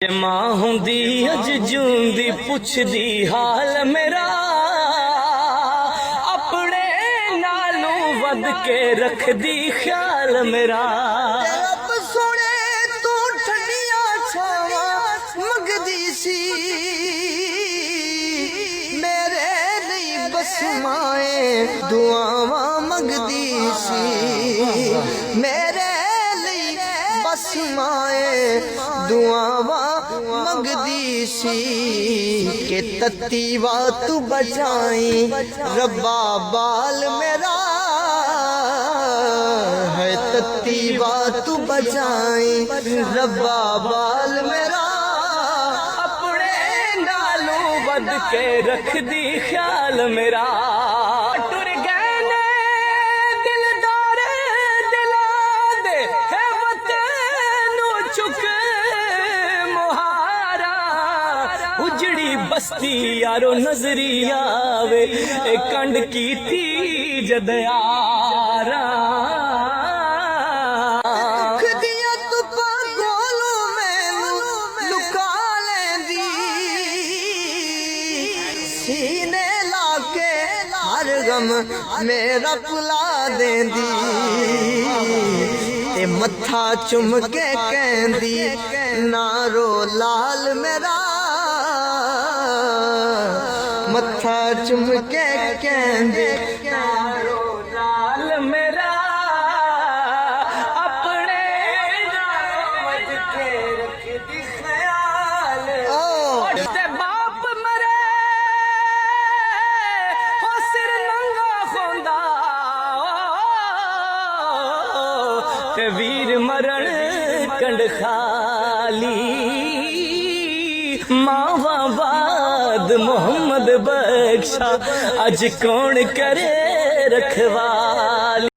मां हुंदी अज जूंदी पुछदी हाल मेरा अपने नालों वध के रखदी ख्याल मेरा रब सोने तू ठंडिया छावा मंगदी सी मेरे लिए बस माए दुआवां मंगदी सी मेरे लिए बस माए दुआवां मंगदी सी के तत्ती वा तू बचाई रब्बा बाल मेरा है तत्ती वा तू बचाई रब्बा बाल मेरा अपने नालों वध के रखदी ख्याल मेरा टुर गए ने दिलदार दिला दे है वतनू चुक मुहारा उजड़ी बस्ती यारो नजरी आवे ए कंड की थी जद यारा खुदिया तू पागोलू मैनू लुका लेंदी सीने लाके हर गम मेरा भुला देंदी ते मत्था चुम के कहंदी नारो लाल मेरा मत्था चुम के कहंदी नारो लाल मेरा अपने नालों वध के रखदी ख्याल ते बाप मरे हो सिर नंगा खोंदा ते वीर मरण कंड खाली मावा बाद मोहम्मद बख्शा अज कौन करे रखवाली।